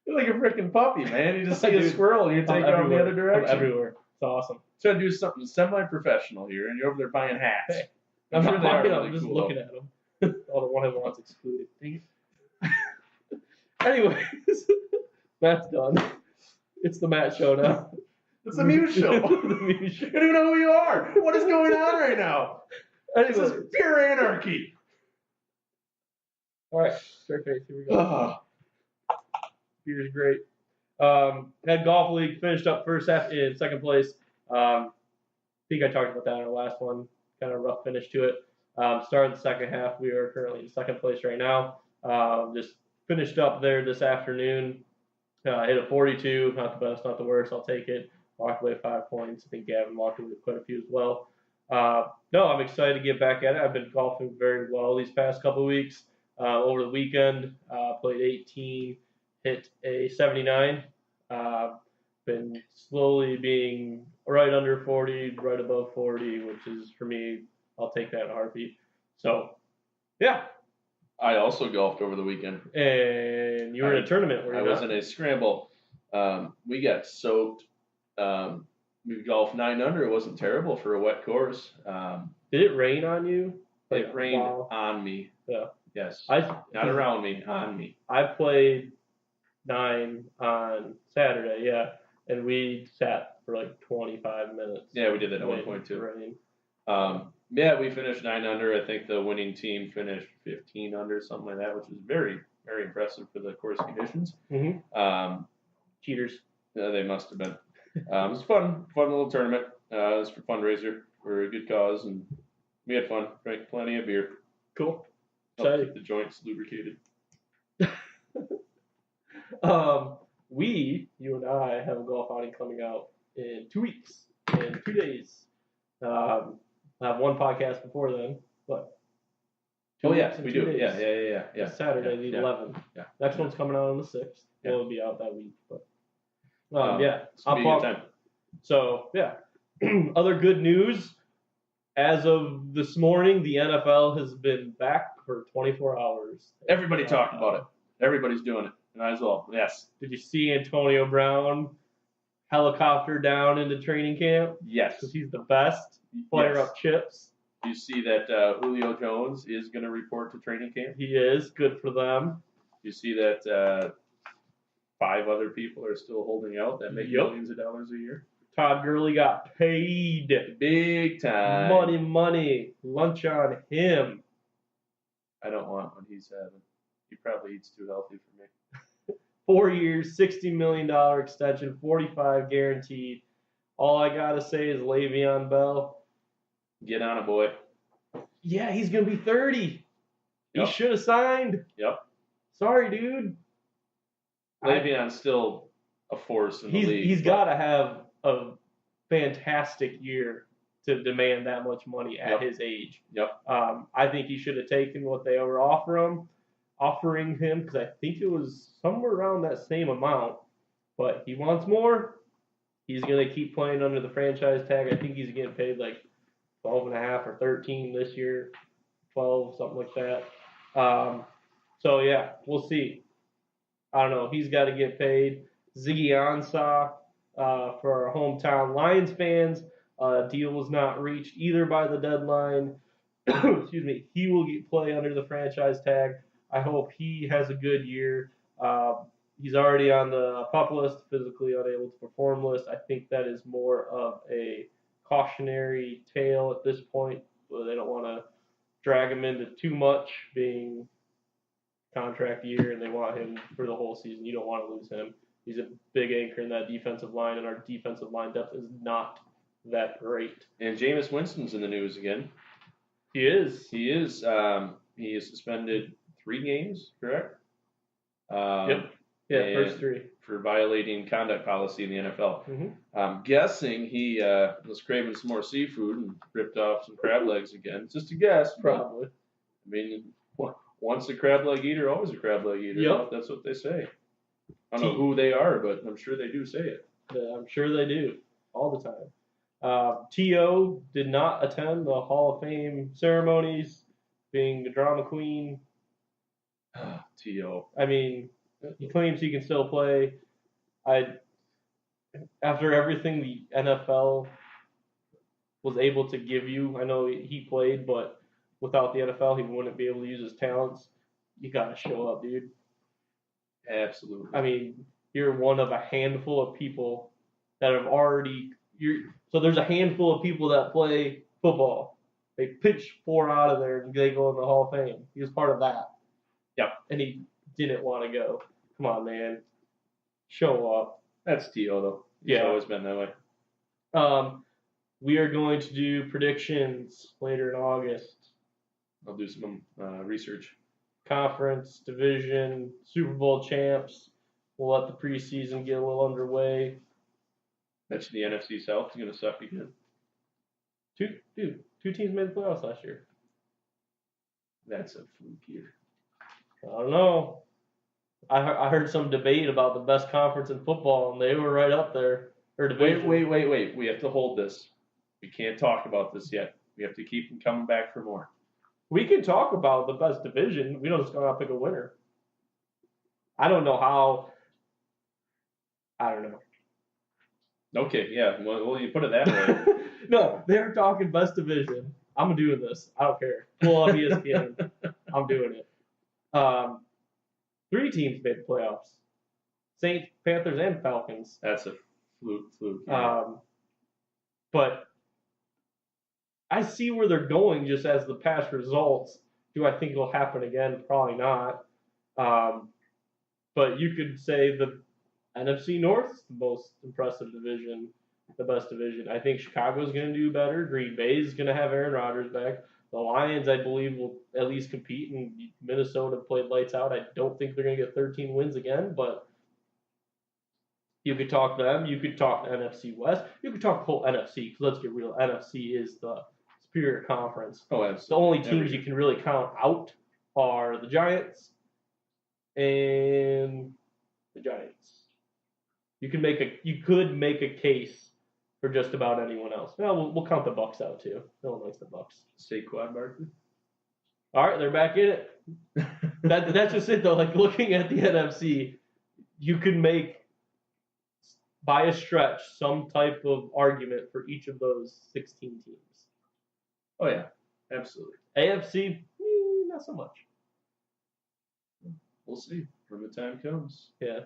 You're like a freaking puppy, man. You just see a squirrel and you take it in the other direction. I'm everywhere. It's awesome. Try to do something semi-professional here, and you're over there buying hats. Hey, I'm sure they are really I'm just cool, looking at them. All the one I want's excluded. Anyways, Matt's done. It's the Matt show now. It's the Muse show. The Muse show. You don't even know who you are. What is going on right now? Anyways. This is pure anarchy. All right, straight face. Here we go. Beer's great. Had golf league finished up first half in second place. I think I talked about that in our last one. Kind of rough finish to it. Started the second half. We are currently in second place right now. Just finished up there this afternoon. Hit a 42. Not the best, not the worst. I'll take it. Walked away 5 points. I think Gavin walked away with quite a few as well. No, I'm excited to get back at it. I've been golfing very well these past couple of weeks. Over the weekend, played 18, hit a 79. Been slowly being right under 40, right above 40, which is, for me, I'll take that in a heartbeat. So, yeah. I also golfed over the weekend. And you were in a tournament. I was in a scramble. We got soaked. We golfed 9 under. It wasn't terrible for a wet course. Did it rain on you? It rained on me. Yeah. Yes. Not around me, on me. I played 9 on Saturday, yeah, and we sat for like 25 minutes. Yeah, we did that at one point too. Rain. Yeah, we finished 9 under. I think the winning team finished 15 under, something like that, which is very, very impressive for the course conditions. Mm-hmm. Cheaters. They must have been. It was a fun little tournament. It was for fundraiser for a good cause, and we had fun. Drank plenty of beer. Cool. Helped keep the joints lubricated. You and I, have a golf outing coming out in 2 weeks, in 2 days. I have one podcast before then, but we do. Days. Yeah. Saturday, the 11th. Yeah. Next one's coming out on the 6th. Yeah. It'll be out that week, but it's gonna be a good time. So yeah. Other good news. As of this morning, the NFL has been back for 24 hours. Everybody talked about it. Everybody's doing it. Might as well. Yes. Did you see Antonio Brown helicopter down into training camp? Yes. Because he's the best. Fire up chips. Do you see that Julio Jones is going to report to training camp? He is. Good for them. Do you see that 5 other people are still holding out that make millions of dollars a year? Todd Gurley got paid. Big time. Money. Lunch on him. I don't want what he's having. He probably eats too healthy for me. 4 years, $60 million extension, 45 guaranteed. All I gotta say is Le'Veon Bell. Get on it, boy. Yeah, he's gonna be 30. Yep. He should have signed. Yep. Sorry, dude. Le'Veon's still a force in the league. He's got to have a fantastic year to demand that much money at his age. Yep. I think he should have taken what they were offering him, because I think it was somewhere around that same amount. But he wants more. He's going to keep playing under the franchise tag. I think he's getting paid like 12.5 or 13 this year, 12, something like that. So yeah, we'll see. I don't know. He's got to get paid. Ziggy Ansah, for our hometown Lions fans, deal was not reached either by the deadline. Excuse me. He will play under the franchise tag. I hope he has a good year. He's already on the PUP list, physically unable to perform list. I think that is more of a cautionary tale at this point. But they don't want to drag him into too much, being contract year, and they want him for the whole season. You don't want to lose him. He's a big anchor in that defensive line, and our defensive line depth is not that great. And Jameis Winston's in the news again. He is. He is. He is suspended 3 games, correct? Yep. Yeah, first 3. For violating conduct policy in the NFL. Mm-hmm. I'm guessing he was craving some more seafood and ripped off some crab legs again. Just a guess. Probably. I mean, once a crab leg eater, always a crab leg eater. Yep. That's what they say. I don't know who they are, but I'm sure they do say it. Yeah, I'm sure they do all the time. T.O. did not attend the Hall of Fame ceremonies, being the drama queen. T.O. I mean, he claims he can still play. After everything the NFL was able to give you, I know he played, but without the NFL, he wouldn't be able to use his talents. You gotta show up, dude. Absolutely. I mean, you're one of a handful of people that have already. So there's a handful of people that play football. They pitch 4 out of there and they go in the Hall of Fame. He was part of that. Yep. And he didn't want to go. Come on, man. Show up. That's T.O. though. He's always been that way. We are going to do predictions later in August. I'll do some research. Conference, division, Super Bowl champs. We'll let the preseason get a little underway. Mention the NFC South is going to suck again. 2 teams made the playoffs last year. That's a fluke year. I don't know. I heard some debate about the best conference in football, and they were right up there. Or division. Wait. We have to hold this. We can't talk about this yet. We have to keep them coming back for more. We can talk about the best division. We don't just gotta pick a winner. I don't know how. I don't know. Okay, yeah. Well, you put it that way. No, they're talking best division. I'm doing this. I don't care. Pull up ESPN. I'm doing it. 3 teams made the playoffs. Saints, Panthers, and Falcons. That's a fluke. Yeah. But I see where they're going just as the past results. Do I think it'll happen again? Probably not. But you could say the NFC North is the most impressive division, the best division. I think Chicago's going to do better. Green Bay is going to have Aaron Rodgers back. The Lions, I believe, will at least compete, and Minnesota played lights out. I don't think they're going to get 13 wins again, but you could talk them. You could talk NFC West. You could talk the whole NFC, because let's get real. NFC is the superior conference. Oh, absolutely. The only teams you can really count out are the Giants and the Giants. You could make a case for just about anyone else. Well, we'll count the Bucks out too. No one likes the Bucks. Saquon Barkley. All right, they're back in it. That's just it though. Like looking at the NFC, you can make by a stretch some type of argument for each of those 16 teams. Oh yeah, absolutely. AFC, not so much. We'll see when the time comes. Yeah.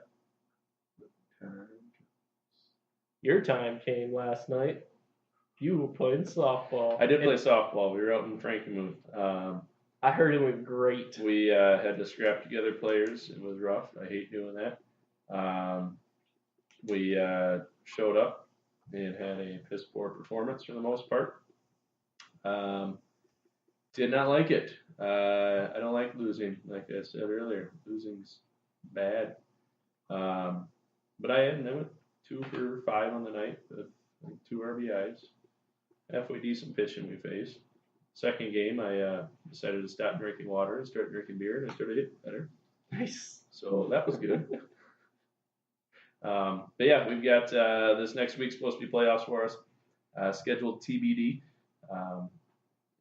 Your time came last night. You were playing softball. I did play softball. We were out in Frankenmuth. I heard it went great. We had to scrap together players. It was rough. I hate doing that. We showed up and had a piss poor performance for the most part. Did not like it. I don't like losing, like I said earlier. Losing's bad. But I went 2 for 5 on the night with 2 RBIs. Halfway decent pitching we faced. Second game, I decided to stop drinking water and start drinking beer, and I started hitting better. Nice. So that was good. But yeah, we've got this next week's supposed to be playoffs for us, scheduled TBD.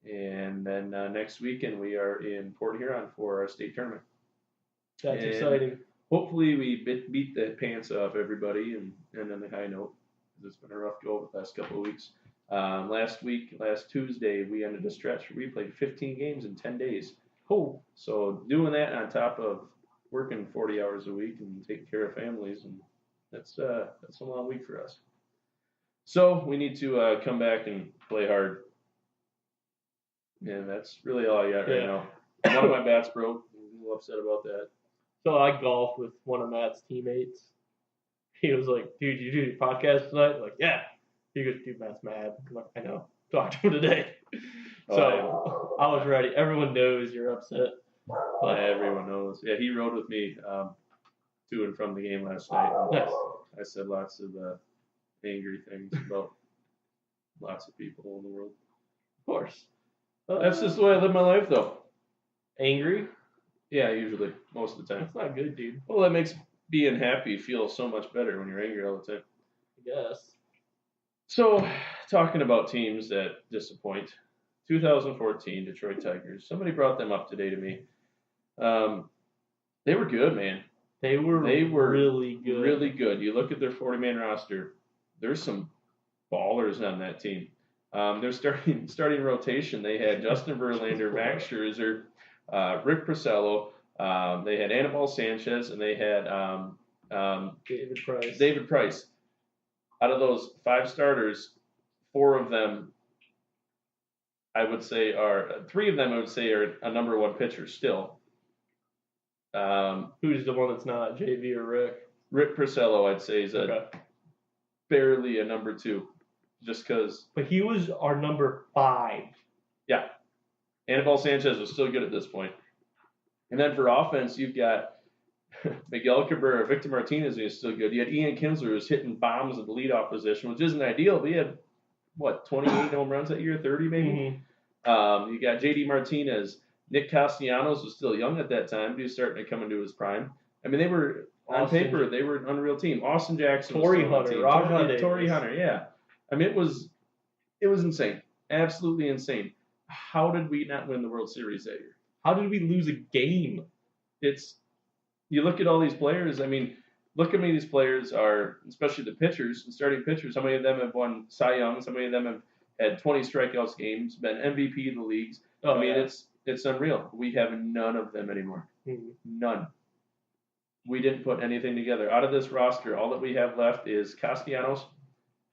And then next weekend we are in Port Huron for our state tournament. That's exciting. Hopefully we beat the pants off everybody and end on a high note, because it's been a rough go the last couple of weeks. Last Tuesday, we ended a stretch where we played 15 games in 10 days. Oh. So doing that on top of working 40 hours a week and taking care of families, and that's a long week for us. So we need to come back and play hard. And that's really all I got right now. One of my bats broke. I'm a little upset about that. So I golfed with one of Matt's teammates. He was like, "Dude, you do your podcast tonight?" I'm like, yeah. He goes, "Dude, Matt's mad." I'm like, "I know. Talk to him today." So I was ready. Everyone knows you're upset. But everyone knows. Yeah, he rode with me to and from the game last night. Nice. I said lots of angry things about lots of people in the world. Of course. That's just the way I live my life, though. Angry? Yeah, usually. Most of the time. That's not good, dude. Well, that makes being happy feel so much better when you're angry all the time. I guess. So, talking about teams that disappoint, 2014 Detroit Tigers. Somebody brought them up today to me. They were good, man. They were really good. Really good. You look at their 40-man roster. There's some ballers on that team. Their starting rotation. They had Justin Verlander, Max Scherzer, Rick Porcello. They had Anibal Sanchez, and they had David Price. Out of those 5 starters, 4 of them, I would say, are 3 of them. I would say are a number 1 pitcher still. Who's the one that's not JV or Rick? Rick Porcello, I'd say, is barely a number 2, just because. But he was our number 5. Yeah, Anibal Sanchez was still good at this point. And then for offense, you've got Miguel Cabrera, Victor Martinez, who is still good. You had Ian Kinsler, who was hitting bombs at the leadoff position, which isn't ideal, but he had, 28 home runs that year, 30 maybe? Mm-hmm. You got J.D. Martinez. Nick Castellanos was still young at that time, but he was starting to come into his prime. I mean, they were, on paper, they were an unreal team. Austin Jackson, Torrey Hunter, yeah. I mean, it was insane. Absolutely insane. How did we not win the World Series that year? How did we lose a game? You look at all these players. I mean, look at how many of these players are, especially the pitchers, the starting pitchers. How many of them have won Cy Youngs? How many of them have had 20 strikeouts games, been MVP of the leagues? It's unreal. We have none of them anymore. Mm-hmm. None. We didn't put anything together. Out of this roster, all that we have left is Castellanos,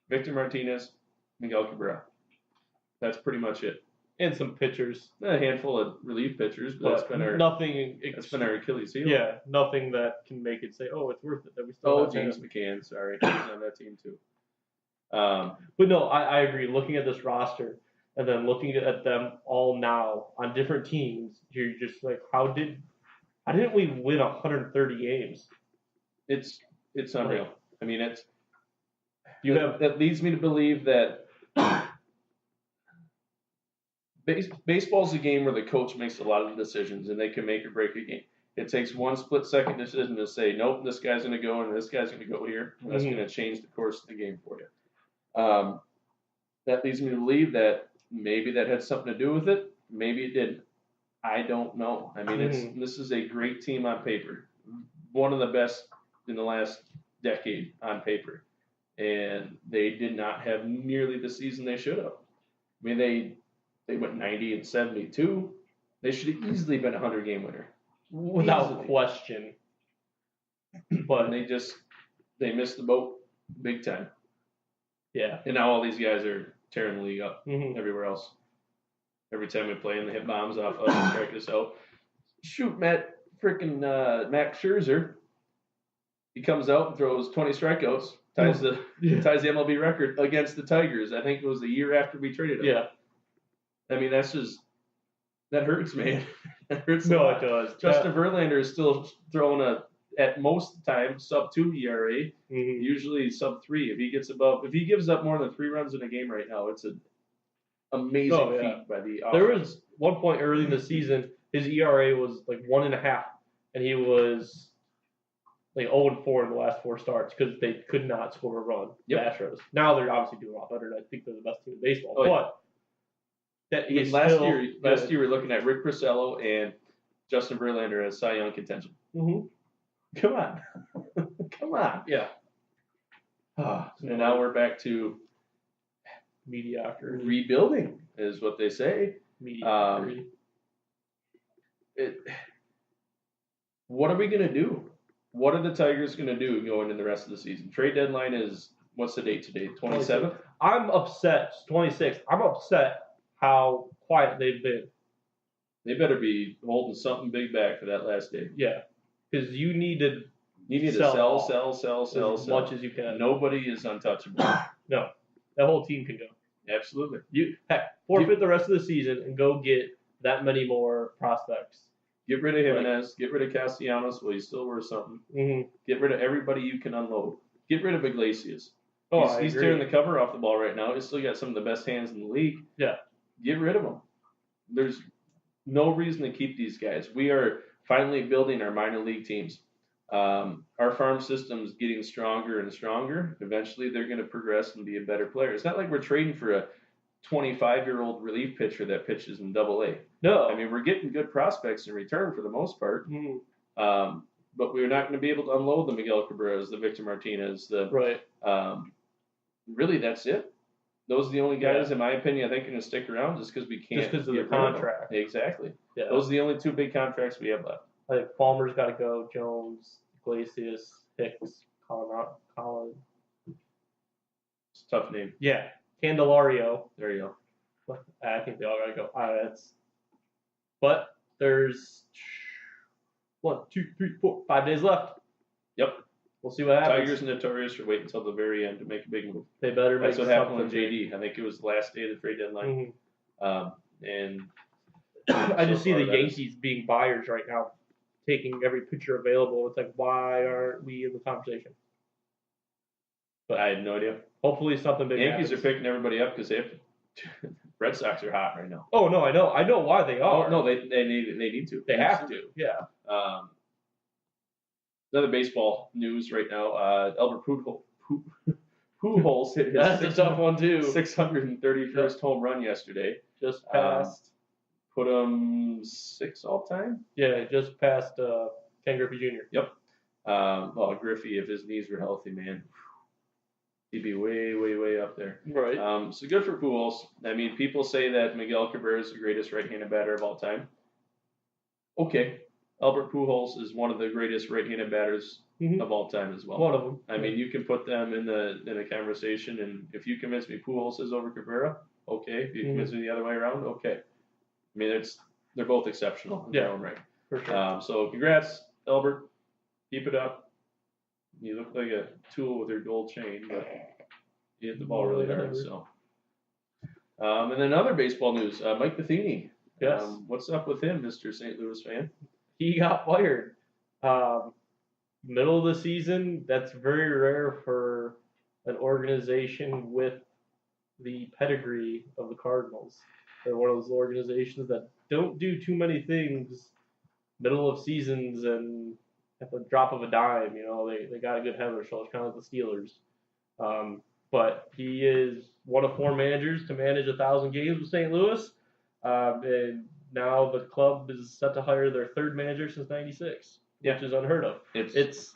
Victor Martinez, Miguel Cabrera. That's pretty much it. And some pitchers. A handful of relief pitchers, but that's been our Achilles heel. Yeah, nothing that can make it say, "Oh, it's worth it." That we still. Oh, James McCann, sorry, he's on that team too. But no, I agree. Looking at this roster and then looking at them all now on different teams, you're just like, how didn't we win 130 games? It's unreal. I mean, that leads me to believe that. Baseball's a game where the coach makes a lot of the decisions, and they can make or break a game. It takes one split-second decision to say, nope, this guy's going to go and this guy's going to go here, and that's going to change the course of the game for you. That leads me to believe that maybe that had something to do with it. Maybe it didn't. I don't know. I mean, this is a great team on paper, one of the best in the last decade on paper, and they did not have nearly the season they should have. I mean, they went 90-72. They should have easily been a 100-game winner. Without question. But they missed the boat big time. Yeah. And now all these guys are tearing the league up everywhere else. every time we play and they hit bombs off us and strike us out. Shoot, Max Scherzer. He comes out and throws 20 strikeouts, ties the MLB record against the Tigers. I think it was the year after we traded him. Yeah. I mean, that hurts, man. That hurts. No, it does. Justin Verlander is still throwing at most time sub-2 ERA, usually sub-3. If he gives up more than 3 runs in a game right now, it's an amazing feat by the offense. There was one point early in the season, his ERA was like 1.5, and he was like 0-4 in the last 4 starts because they could not score a run. The Astros. Now they're obviously doing a lot better, and I think they're the best team in baseball. Last year we're looking at Rick Porcello and Justin Verlander as Cy Young contention. Mm-hmm. Come on. Come on. Yeah. And now we're back to mediocrity. Rebuilding is what they say. Mediocrity. What are we going to do? What are the Tigers going to do going into the rest of the season? Trade deadline is, what's the date today? 27th? I'm upset. 26th. I'm upset how quiet they've been. They better be holding something big back for that last day. Yeah, because you need to sell as much as you can. Nobody is untouchable. No, that whole team can go. Absolutely. Forfeit the rest of the season and go get that many more prospects. Get rid of Jimenez. Get rid of Castellanos. Well, he's still worth something. Mm-hmm. Get rid of everybody you can unload. Get rid of Iglesias. Oh, he's tearing the cover off the ball right now. He's still got some of the best hands in the league. Yeah. Get rid of them. There's no reason to keep these guys. We are finally building our minor league teams. Our farm system's getting stronger and stronger. Eventually, they're going to progress and be a better player. It's not like we're trading for a 25-year-old relief pitcher that pitches in Double-A. No. I mean, we're getting good prospects in return for the most part. Mm-hmm. But we're not going to be able to unload the Miguel Cabreras, the Victor Martinez, really, that's it. Those are the only guys, in my opinion, I think are going to stick around just because we can't. Just because of the contract. Exactly. Yeah. Those are the only 2 big contracts we have left. I think Palmer's got to go. Jones, Iglesias, Hicks, Colin. It's a tough name. Yeah. Candelario. There you go. I think they all got to go. But there's 1, 2, 3, 4, 5 days left. Yep. We'll see what happens. Tigers are notorious for waiting until the very end to make a big move. They better make something. That's what happened with JD. I think it was the last day of the trade deadline. Mm-hmm. And I just see the Yankees being buyers right now, taking every pitcher available. It's like, why aren't we in the conversation? But I had no idea. Hopefully something big Yankees happens. are picking everybody up because they have Red Sox are hot right now. Oh, no, I know why they are. Oh, no, they need to. They have to, yeah. Another baseball news right now. Albert Pujols hit his a tough one too. 631st home run yesterday. Just passed. Put him 6 all time. Yeah, just passed Ken Griffey Jr. Yep. Well, Griffey, if his knees were healthy, man, he'd be way, way, way up there. Right. So good for Pujols. I mean, people say that Miguel Cabrera is the greatest right-handed batter of all time. Okay. Albert Pujols is one of the greatest right-handed batters of all time as well. One of them. I mean, you can put them in a conversation, and if you convince me Pujols is over Cabrera, okay. If you convince me the other way around, okay. I mean, they're both exceptional in their own right. For sure. So congrats, Albert. Keep it up. You look like a tool with your gold chain, but you hit the ball really hard. So, and then other baseball news: Mike Matheny. Yes. What's up with him, Mr. St. Louis fan? He got fired. Middle of the season, that's very rare for an organization with the pedigree of the Cardinals. They're one of those organizations that don't do too many things middle of seasons and at the drop of a dime. You know, they got a good head on their shoulders, kind of like the Steelers. But he is one of 4 managers to manage 1,000 games with St. Louis. And now the club is set to hire their 3rd manager since '96, which is unheard of. It's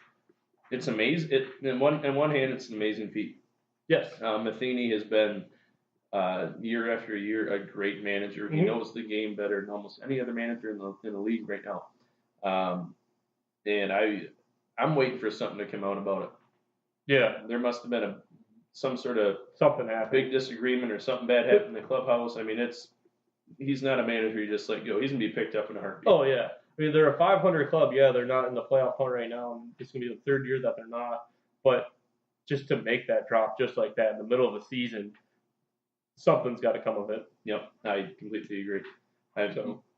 amazing. In one hand, it's an amazing feat. Yes. Matheny has been year after year a great manager. He knows the game better than almost any other manager in the league right now. And I'm waiting for something to come out about it. Yeah. There must have been something happened. Big disagreement or something bad happened in the clubhouse. I mean, he's not a manager you just let go. He's going to be picked up in a heartbeat. Oh, yeah. I mean, they're a 500 club. Yeah, they're not in the playoff hunt right now. It's going to be the third year that they're not. But just to make that drop just like that in the middle of a season, something's got to come of it. Yep, I completely agree.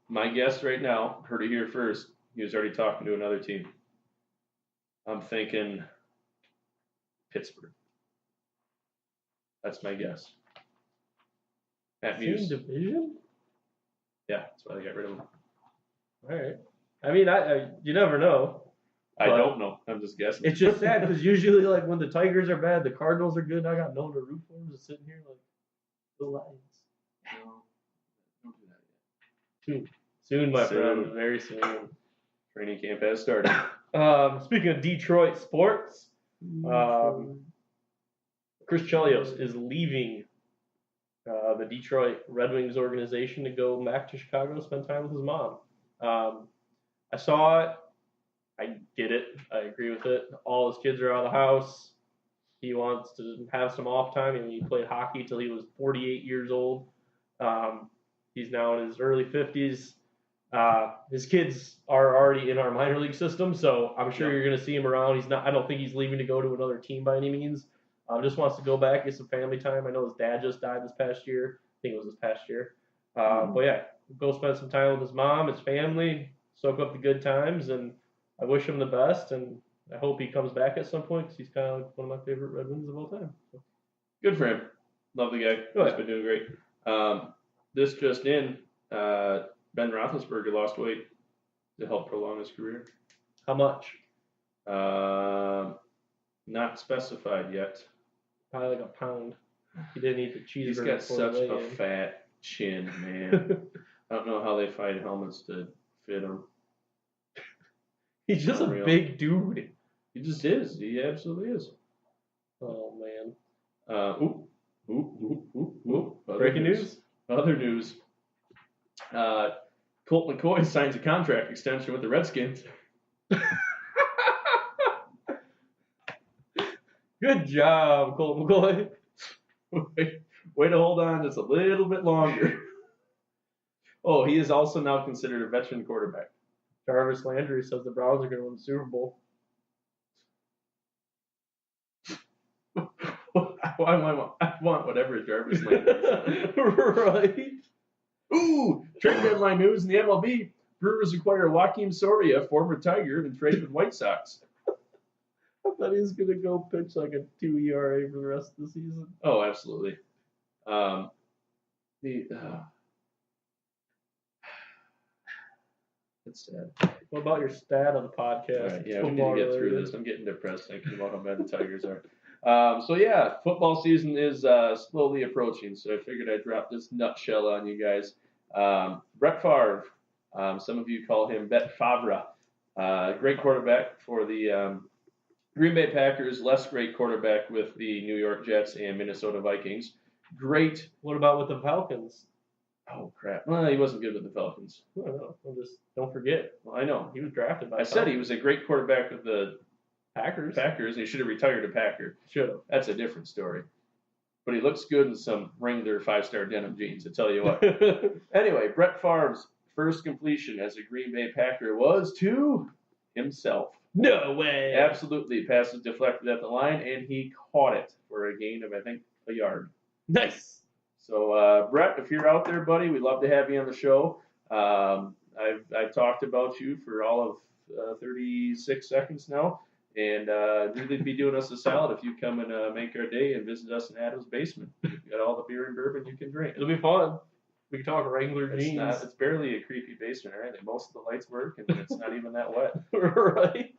My guess right now, heard it here first, he was already talking to another team. I'm thinking Pittsburgh. That's my guess. That Same Muse. division? Yeah, that's why they got rid of him. All right. I mean, you never know. I don't know. I'm just guessing. It's just sad because usually, like, when the Tigers are bad, the Cardinals are good. I got no one to root for. I'm just sitting here like, the Lions. No, don't do that yet. Soon, my friend. Very soon. Training camp has started. Speaking of Detroit sports, Chris Chelios is leaving the Detroit Red Wings organization to go back to Chicago to spend time with his mom. I saw it. I get it. I agree with it. All his kids are out of the house. He wants to have some off time. I mean, he played hockey till he was 48 years old. He's now in his early 50s. His kids are already in our minor league system, so I'm sure you're going to see him around. He's not. I don't think he's leaving to go to another team by any means. Just wants to go back, get some family time. I know his dad just died this past year. I think it was this past year. But yeah, go spend some time with his mom, his family, soak up the good times, and I wish him the best. And I hope he comes back at some point because he's kind of like one of my favorite Red Wings of all time. So. Good for him. Love the guy. He's been doing great. This just in, Ben Roethlisberger lost weight to help prolong his career. How much? Not specified yet. Probably like a pound. He didn't eat the cheeseburger. He's got such a fat chin, man. I don't know how they find helmets to fit him. He's just a big dude. He just is. He absolutely is. Oh, man. Breaking news. Other news. Colt McCoy signs a contract extension with the Redskins. Good job, Colt McCoy. Way to hold on just a little bit longer. Oh, he is also now considered a veteran quarterback. Jarvis Landry says the Browns are going to win the Super Bowl. I want whatever Jarvis Landry says. Right. Ooh, trade deadline news in the MLB. Brewers acquire Joakim Soria, former Tiger, and trade with White Sox. I thought he was going to go pitch like a 2 ERA for the rest of the season. Oh, absolutely. It's sad. What about your stat on the podcast? Right, yeah, we need to get through this. I'm getting depressed thinking about how bad the Tigers are. So yeah, football season is slowly approaching. So I figured I'd drop this nutshell on you guys. Brett Favre, some of you call him Bet Favre. Great quarterback for the Green Bay Packers. Less great quarterback with the New York Jets and Minnesota Vikings. Great. What about with the Falcons? Oh, crap. Well, he wasn't good with the Falcons. I don't know. Don't forget. Well, I know. He was drafted by I said he was a great quarterback with the Packers. And he should have retired a Packer. Should have. That's a different story. But he looks good in some Wrangler 5-star denim jeans, I tell you what. Anyway, Brett Favre's first completion as a Green Bay Packer was to himself. No way. Absolutely. Pass was deflected at the line, and he caught it for a gain of, I think, a yard. Nice. So, Brett, if you're out there, buddy, we'd love to have you on the show. I've talked about you for all of 36 seconds now, and really be doing us a solid if you come and make our day and visit us in Adam's basement. We've got all the beer and bourbon you can drink. It'll be fun. We can talk Wrangler jeans. It's barely a creepy basement or anything. Most of the lights work, and it's not even that wet. Right.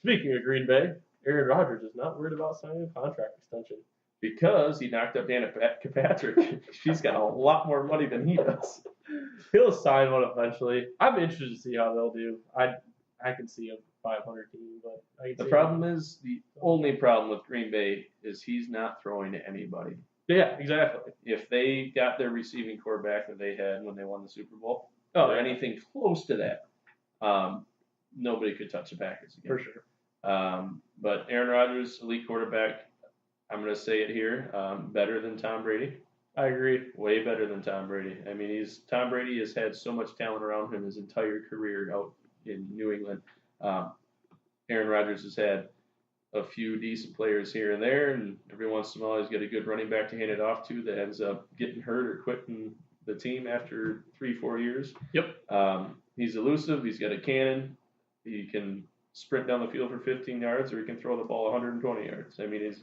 Speaking of Green Bay, Aaron Rodgers is not worried about signing a contract extension. Because he knocked up Danica Patrick. She's got a lot more money than he does. He'll sign one eventually. I'm interested to see how they'll do. I can see a 500 team, but the only problem with Green Bay is he's not throwing to anybody. Yeah, exactly. If they got their receiving core back that they had when they won the Super Bowl, anything close to that, nobody could touch the Packers again. For sure. But Aaron Rodgers, elite quarterback, I'm going to say it here, better than Tom Brady. I agree. Way better than Tom Brady. I mean, Tom Brady has had so much talent around him his entire career out in New England. Aaron Rodgers has had a few decent players here and there, and every once in a while he's got a good running back to hand it off to that ends up getting hurt or quitting the team after 3-4 years. Yep. He's elusive. He's got a cannon. He can sprint down the field for 15 yards, or he can throw the ball 120 yards. I mean,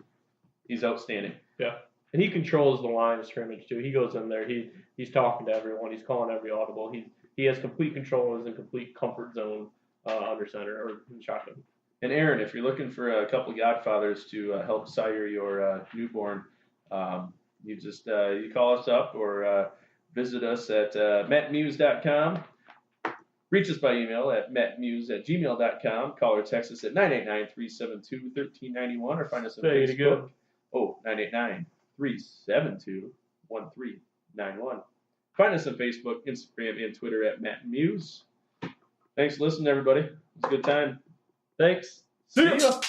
he's outstanding. Yeah. And he controls the line of scrimmage too. He goes in there. He's talking to everyone. He's calling every audible. He has complete control. Is in complete comfort zone under center or in shotgun. And Aaron, if you're looking for a couple of godfathers to help sire your newborn, you just you call us up or visit us at mattmuse.com. Reach us by email at mattmuse@gmail.com. Call or text us at 989-372-1391 or find us on Facebook. Oh, 989-372-1391. Find us on Facebook, Instagram, and Twitter at mattmuse. Thanks for listening, everybody. It was a good time. Thanks. See ya.